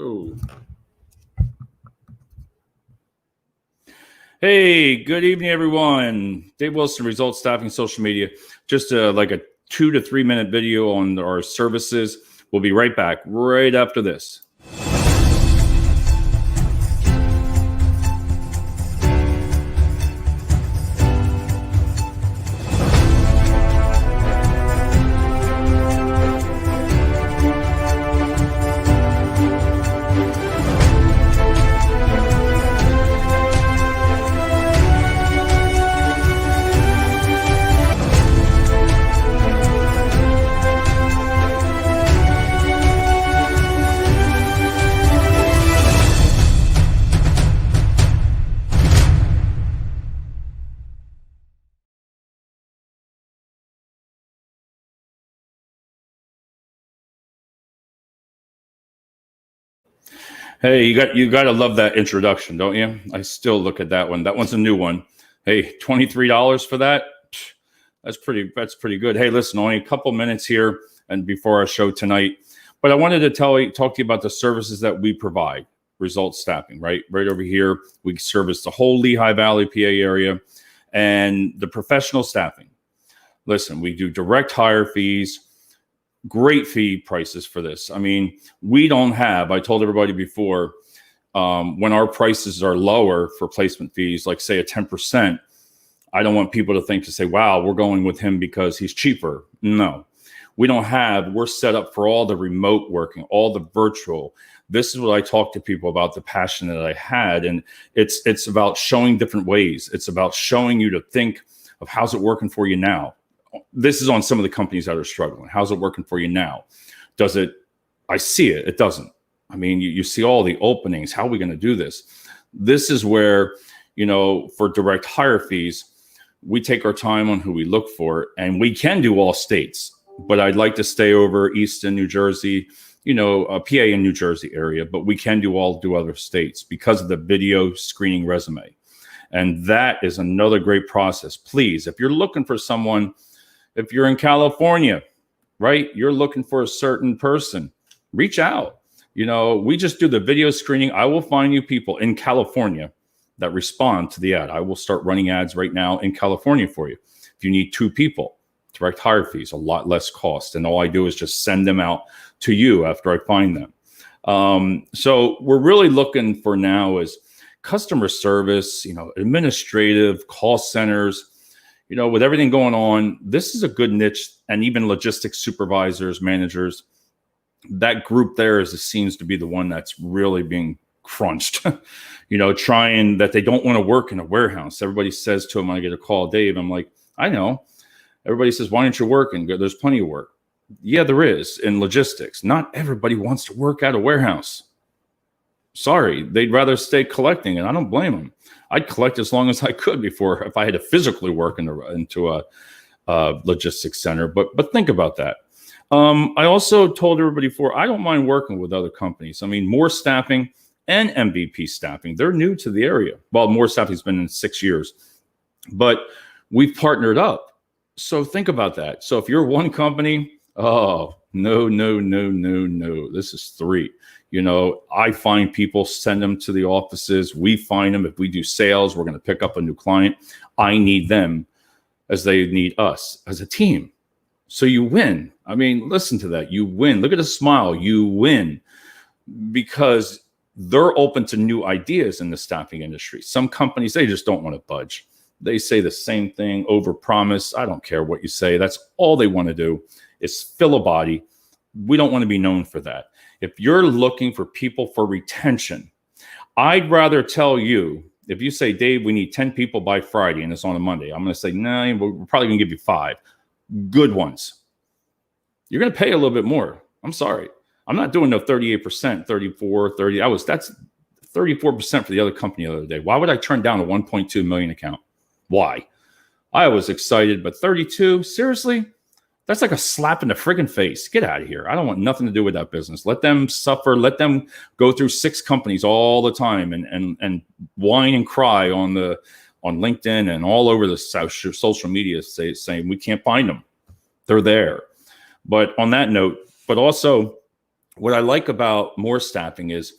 Oh, hey, good evening, everyone. Dave Wilson, Results Staffing Social Media. Just like a 2 to 3 minute video on our services. We'll be right back right after this. Hey, you got to love that introduction, don't you? I still look at that one. That one's a new one. Hey, $23 for that? That's pretty good. Hey, listen, only a couple minutes here and before our show tonight, but I wanted to talk to you about the services that we provide. Results Staffing, right over here. We service the whole Lehigh Valley, PA area, and the professional staffing. Listen, we do direct hire fees, great fee prices for this. I mean, we don't have, I told everybody before, when our prices are lower for placement fees, like say a 10%, I don't want people to say, wow, we're going with him because he's cheaper. No, we don't have, we're set up for all the remote working, all the virtual. This is what I talk to people about, the passion that I had. And it's about showing different ways. It's about showing you to think of how's it working for you now. This is on some of the companies that are struggling. How's it working for you now? Does it? I see it. It doesn't. I mean, you see all the openings. How are we going to do this? This is where, for direct hire fees, we take our time on who we look for, and we can do all states, but I'd like to stay over Easton, New Jersey, PA and New Jersey area, but we can do other states because of the video screening resume. And that is another great process. Please, if you're looking for someone, if you're in California, right, you're looking for a certain person, reach out. We just do the video screening. I will find you people in California that respond to the ad. I will start running ads right now in California for you. If you need 2 people, direct hire fees, a lot less cost. And all I do is just send them out to you after I find them. So we're really looking for now is customer service, administrative call centers. With everything going on, this is a good niche, and even logistics supervisors, managers, that group there seems to be the one that's really being crunched, trying that they don't want to work in a warehouse. Everybody says to them, when I get a call, Dave, I'm like, I know. Everybody says, why don't you work? And there's plenty of work. Yeah, there is in logistics. Not everybody wants to work at a warehouse. Sorry, they'd rather stay collecting, and I don't blame them. I'd collect as long as I could before if I had to physically work into a logistics center. But think about that. I also told everybody before, I don't mind working with other companies. I mean, More Staffing and MVP Staffing, they're new to the area. Well, More Staffing's been in 6 years, but we've partnered up. So think about that. So if you're one company, oh, no. This is 3. I find people, send them to the offices. We find them. If we do sales, we're going to pick up a new client. I need them as they need us as a team. So you win. I mean, listen to that. You win. Look at the smile. You win because they're open to new ideas in the staffing industry. Some companies, they just don't want to budge. They say the same thing, overpromise. I don't care what you say. That's all they want to do is fill a body. We don't want to be known for that. If you're looking for people for retention, I'd rather tell you, if you say, Dave, we need 10 people by Friday and it's on a Monday, I'm going to say, no, we're probably going to give you 5 good ones. You're going to pay a little bit more. I'm sorry. I'm not doing no 38%, 34, 30. That's 34% for the other company the other day. Why would I turn down a 1.2 million account? Why? I was excited, but 32, seriously? That's like a slap in the friggin' face. Get out of here. I don't want nothing to do with that business. Let them suffer. Let them go through 6 companies all the time and whine and cry on LinkedIn and all over the social media saying we can't find them. They're there. But on that note, but also What I like about More Staffing is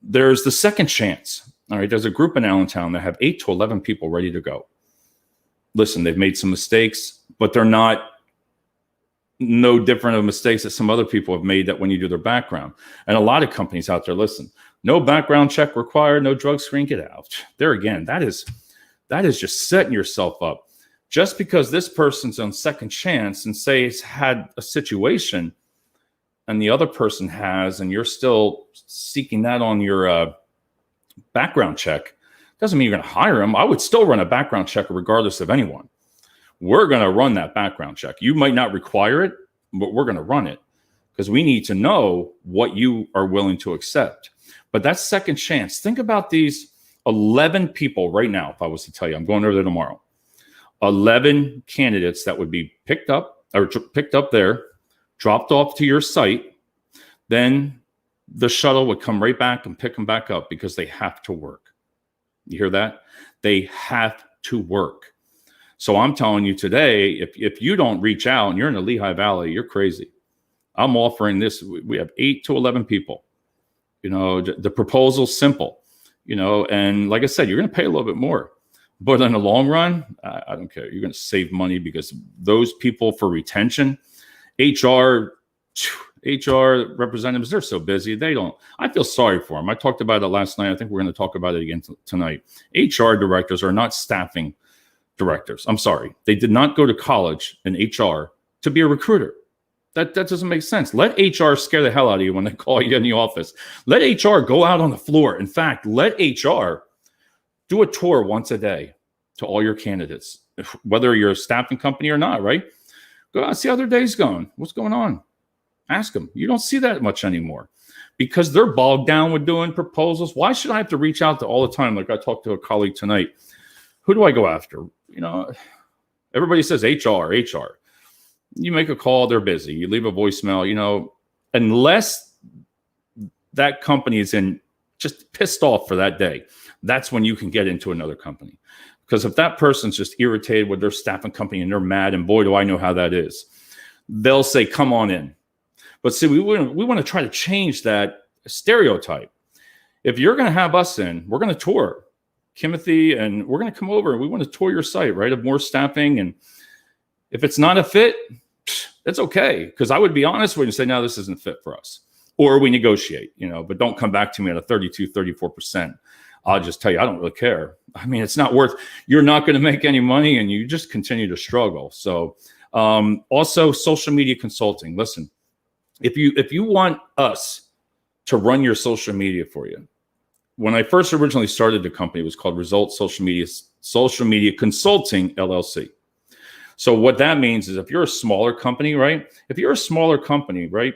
there's the second chance. All right. There's a group in Allentown that have 8 to 11 people ready to go. Listen, they've made some mistakes, but they're not no different of mistakes that some other people have made that when you do their background. And a lot of companies out there, listen, no background check required, no drug screen, get out. There again, that is just setting yourself up. Just because this person's on second chance and say it's had a situation and the other person has, and you're still seeking that on your background check, doesn't mean you're going to hire them. I would still run a background check regardless of anyone. We're going to run that background check. You might not require it, but we're going to run it because we need to know what you are willing to accept. But that second chance, think about these 11 people right now. If I was to tell you, I'm going over there tomorrow, 11 candidates that would be picked up there, dropped off to your site. Then the shuttle would come right back and pick them back up because they have to work. You hear that? They have to work. So I'm telling you today, if you don't reach out and you're in the Lehigh Valley, you're crazy. I'm offering this. We have 8 to 11 people. You know, the proposal's simple, you know, and like I said, you're going to pay a little bit more. But in the long run, I don't care. You're going to save money because those people for retention, HR representatives, they're so busy. I feel sorry for them. I talked about it last night. I think we're going to talk about it again tonight. HR directors are not staffing directors. I'm sorry. They did not go to college in HR to be a recruiter. That doesn't make sense. Let HR scare the hell out of you when they call you in the office. Let HR go out on the floor. In fact, let HR do a tour once a day to all your candidates, whether you're a staffing company or not, right? Go out and see how their day's going. What's going on? Ask them. You don't see that much anymore because they're bogged down with doing proposals. Why should I have to reach out to all the time? Like I talked to a colleague tonight. Who do I go after? You know, everybody says HR. You make a call, they're busy. You leave a voicemail, you know, unless that company is just pissed off for that day, that's when you can get into another company. Because if that person's just irritated with their staffing company and they're mad, and boy, do I know how that is, they'll say, come on in. But see, we want to try to change that stereotype. If you're going to have us in, we're going to tour Timothy, and we're going to come over and we want to tour your site, right? Of More Staffing. And if it's not a fit, it's okay. Because I would be honest with you and say, no, this isn't fit for us. Or we negotiate, you know, but don't come back to me at a 32, 34%. I'll just tell you, I don't really care. I mean, it's not worth, you're not going to make any money and you just continue to struggle. So also social media consulting. Listen, if you want us to run your social media for you, when I first originally started the company, it was called Result Social Media Consulting LLC. So what that means is if you're a smaller company, right? If you're a smaller company, right?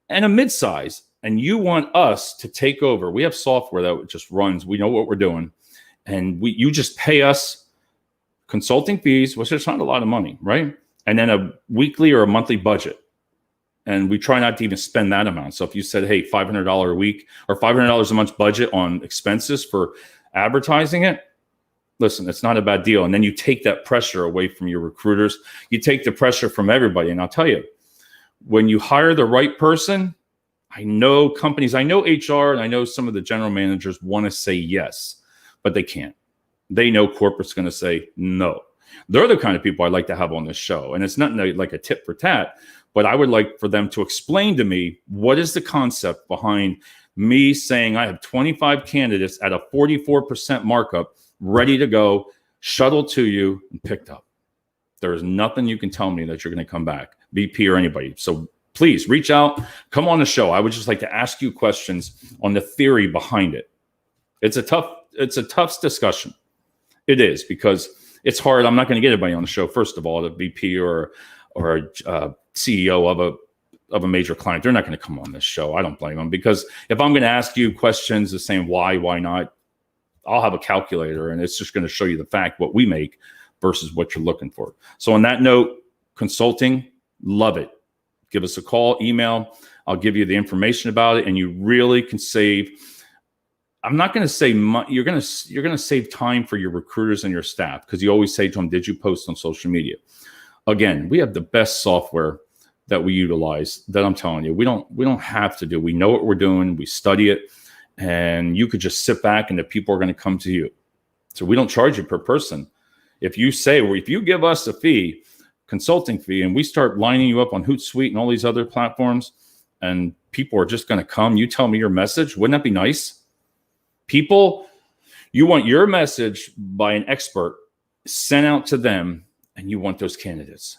And a mid-size, and you want us to take over, we have software that just runs. We know what we're doing. And you just pay us consulting fees, which is not a lot of money, right? And then a weekly or a monthly budget. And we try not to even spend that amount. So if you said, hey, $500 a week or $500 a month budget on expenses for advertising it, listen, it's not a bad deal. And then you take that pressure away from your recruiters. You take the pressure from everybody. And I'll tell you, when you hire the right person, I know companies, I know HR, and I know some of the general managers want to say yes, but they can't. They know corporate's going to say no. They're the kind of people I like to have on this show. And it's not like a tit for tat, but I would like for them to explain to me what is the concept behind me saying I have 25 candidates at a 44% markup ready to go, shuttled to you and picked up. There is nothing you can tell me that you're going to come back, BP or anybody. So please reach out, come on the show. I would just like to ask you questions on the theory behind it. It's a tough discussion. It is, because it's hard. I'm not going to get anybody on the show. First of all, the VP or a CEO of a major client, they're not going to come on this show. I don't blame them, because if I'm going to ask you questions the same why not, I'll have a calculator and it's just going to show you the fact what we make versus what you're looking for. So on that note, consulting, love it. Give us a call, email. I'll give you the information about it, and you really can save. I'm not going to say you're going to save time for your recruiters and your staff, because you always say to them, did you post on social media? Again, we have the best software that we utilize that I'm telling you, we don't have to do. We know what we're doing. We study it, and you could just sit back and the people are going to come to you. So we don't charge you per person. If you say, well, if you give us a fee, consulting fee, and we start lining you up on Hootsuite and all these other platforms, and people are just going to come, you tell me your message, wouldn't that be nice? People, you want your message by an expert sent out to them, and you want those candidates.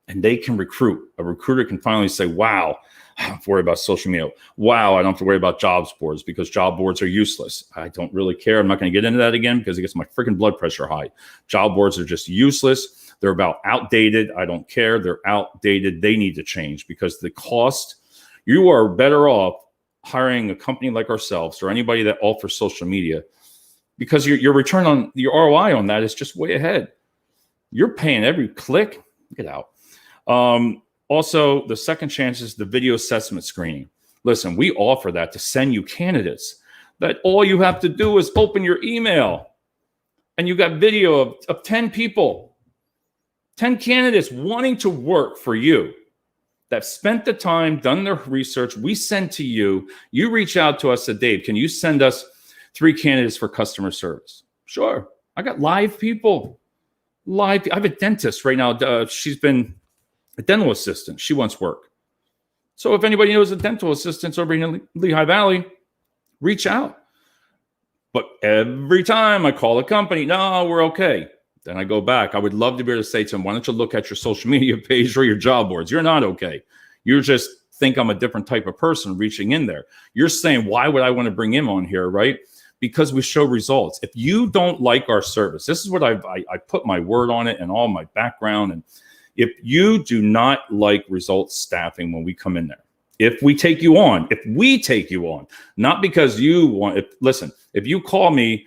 And they can recruit. A recruiter can finally say, wow, I don't have to worry about social media. Wow, I don't have to worry about jobs boards because job boards are useless. I don't really care. I'm not going to get into that again because it gets my freaking blood pressure high. Job boards are just useless. They're about outdated. I don't care. They're outdated. They need to change because the cost, you are better off hiring a company like ourselves or anybody that offers social media because your return on your ROI on that is just way ahead. You're paying every click. Get out. Also, the second chance is the video assessment screening. Listen, we offer that to send you candidates that all you have to do is open your email and you got video of 10 people, 10 candidates wanting to work for you that spent the time, done their research. We send to you. You reach out to us, said, Dave, can you send us 3 candidates for customer service? Sure. I got live people. I have a dentist right now. She's been a dental assistant. She wants work. So if anybody knows a dental assistant over in Lehigh Valley, reach out. But every time I call a company, no, we're okay. Then I go back. I would love to be able to say to them, why don't you look at your social media page or your job boards? You're not okay. You just think I'm a different type of person reaching in there. You're saying, why would I want to bring him on here, right? Because we show results. If you don't like our service, this is what I put my word on it and all my background. And if you do not like results staffing when we come in there, if we take you on, not because you want, listen, if you call me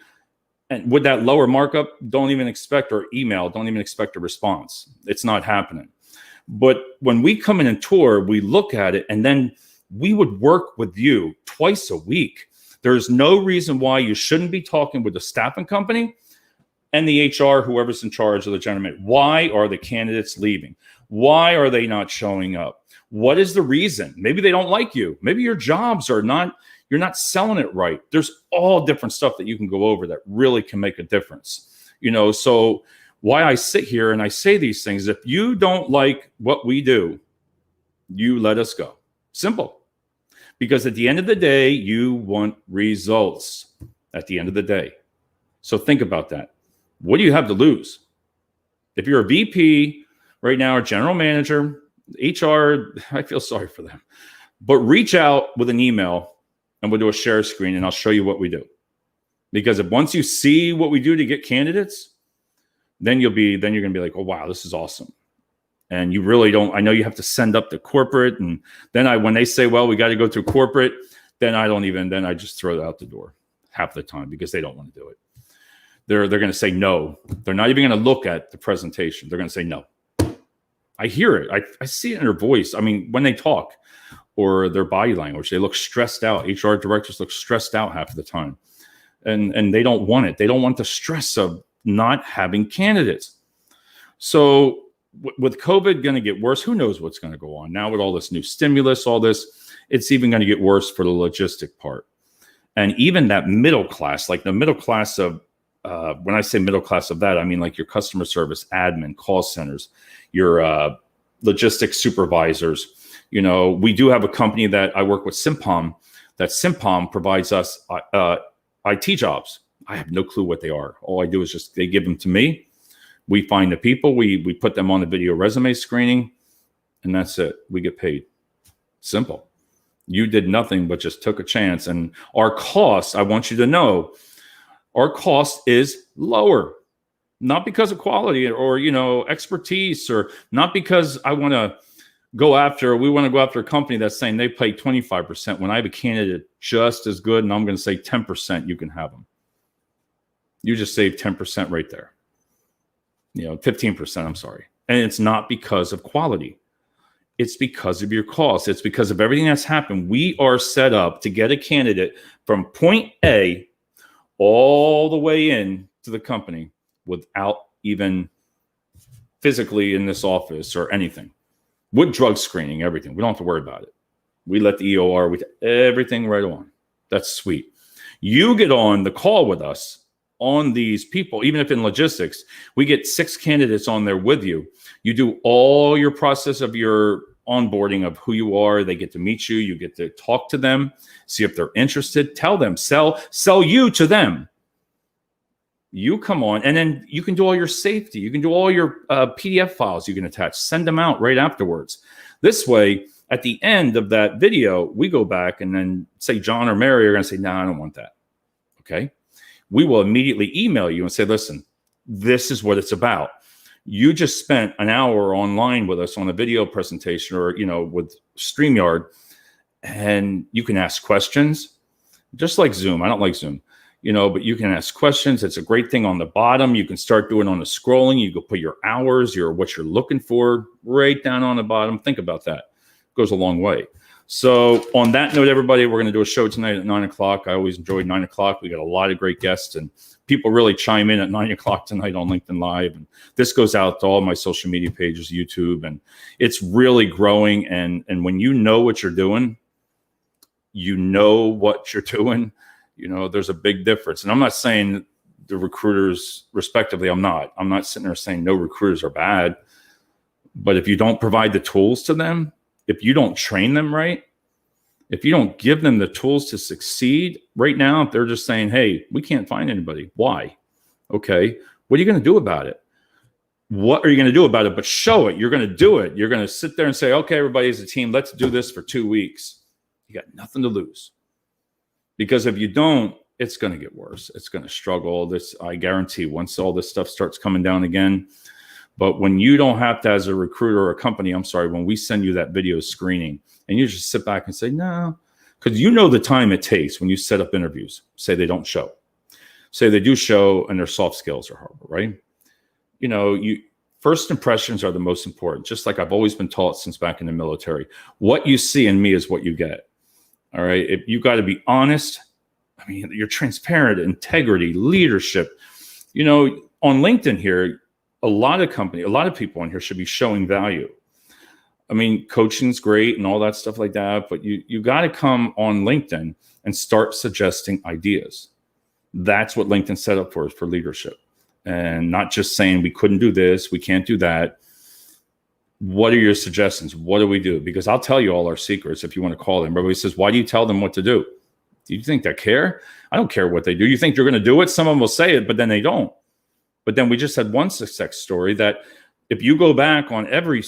and with that lower markup, don't even expect a response. It's not happening. But when we come in and tour, we look at it and then we would work with you twice a week. There's no reason why you shouldn't be talking with the staffing company and the HR, whoever's in charge of the general manager. Why are the candidates leaving? Why are they not showing up? What is the reason? Maybe they don't like you. Maybe your jobs are not, you're not selling it right. There's all different stuff that you can go over that really can make a difference. So why I sit here and I say these things, if you don't like what we do, you let us go. Simple. Because at the end of the day, you want results at the end of the day. So think about that. What do you have to lose? If you're a VP right now, or general manager, HR, I feel sorry for them. But reach out with an email and we'll do a share screen and I'll show you what we do. Because if once you see what we do to get candidates, then you're going to be like, oh, wow, this is awesome. And you really don't, I know you have to send up to corporate. And then when they say, well, we got to go through corporate, then I just throw it out the door half the time because they don't want to do it. They're going to say no. They're not even going to look at the presentation. They're going to say no. I hear it. I see it in their voice. I mean, when they talk or their body language, they look stressed out. HR directors look stressed out half of the time. And they don't want it. They don't want the stress of not having candidates. So with COVID going to get worse, who knows what's going to go on now with all this new stimulus, all this, it's even going to get worse for the logistic part. And even that middle class, like the middle class of, when I say middle class of that, I mean like your customer service, admin, call centers, your logistics supervisors. We do have a company that I work with, Simpom, that Simpom provides us IT jobs. I have no clue what they are. All I do is they give them to me. We find the people, we put them on the video resume screening, and that's it. We get paid. Simple. You did nothing but just took a chance. And our cost, I want you to know, our cost is lower. Not because of quality or, expertise, or not because we want to go after a company that's saying they pay 25% when I have a candidate just as good and I'm going to say 10%, you can have them. You just save 10% right there. 15%, I'm sorry. And it's not because of quality. It's because of your cost. It's because of everything that's happened. We are set up to get a candidate from point A all the way in to the company without even physically in this office or anything. with drug screening, everything. We don't have to worry about it. We let the EOR, with everything right on. That's sweet. You get on the call with us on these people, even if in logistics, we get 6 candidates on there with you. You do all your process of your onboarding of who you are. They get to meet you. You get to talk to them, see if they're interested, tell them, sell you to them. You come on, and then you can do all your safety. You can do all your PDF files you can attach, send them out right afterwards. This way, at the end of that video, we go back and then say John or Mary are going to say, no, I don't want that. Okay. We will immediately email you and say, listen, this is what it's about. You just spent an hour online with us on a video presentation or, with StreamYard, and you can ask questions just like Zoom. I don't like Zoom, but you can ask questions. It's a great thing on the bottom. You can start doing on the scrolling. You can put your hours, what you're looking for right down on the bottom. Think about that. It goes a long way. So on that note, everybody, we're going to do a show tonight at 9 o'clock. I always enjoyed 9 o'clock. We got a lot of great guests, and people really chime in at 9 o'clock tonight on LinkedIn Live. And this goes out to all my social media pages, YouTube, and it's really growing. And when you know what you're doing, there's a big difference. And I'm not saying the recruiters respectively, I'm not sitting there saying no recruiters are bad, but if you don't provide the tools to them, if you don't train them right, if you don't give them the tools to succeed right now, if they're just saying, hey, we can't find anybody. Why? Okay. What are you going to do about it? What are you going to do about it? But show it. You're going to do it. You're going to sit there and say, okay, everybody as a team, let's do this for 2 weeks. You got nothing to lose. Because if you don't, it's going to get worse. It's going to struggle. I guarantee, once all this stuff starts coming down again. But when you don't have to, as a recruiter or a company, when we send you that video screening and you just sit back and say, no, because the time it takes when you set up interviews, say they don't show, say they do show and their soft skills are horrible, right? First impressions are the most important, just like I've always been taught since back in the military. What you see in me is what you get. All right. If you got to be honest, you're transparent, integrity, leadership, on LinkedIn here, a lot of people on here should be showing value. Coaching's great and all that stuff like that, but you got to come on LinkedIn and start suggesting ideas. That's what LinkedIn set up for, is for leadership, and not just saying we couldn't do this, we can't do that. What are your suggestions? What do we do? Because I'll tell you all our secrets if you want to call them. Everybody says, why do you tell them what to do? Do you think they care? I don't care what they do. You think you're going to do it? Some of them will say it, but then they don't. But then we just had one success story that if you go back on every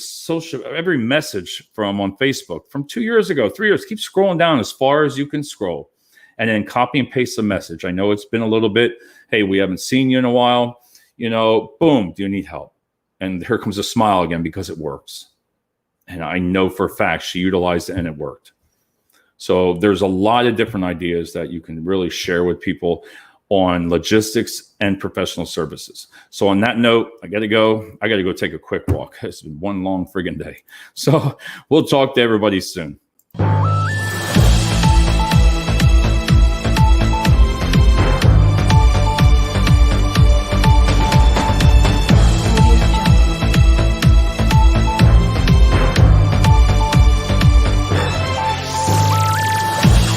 message from on Facebook from 2 years ago, 3 years, keep scrolling down as far as you can scroll and then copy and paste the message. I know it's been a little bit, hey, we haven't seen you in a while, boom, do you need help? And here comes a smile again because it works. And I know for a fact she utilized it and it worked. So there's a lot of different ideas that you can really share with people on logistics and professional services. So on that note, I got to go take a quick walk. It's been one long friggin' day. So we'll talk to everybody soon.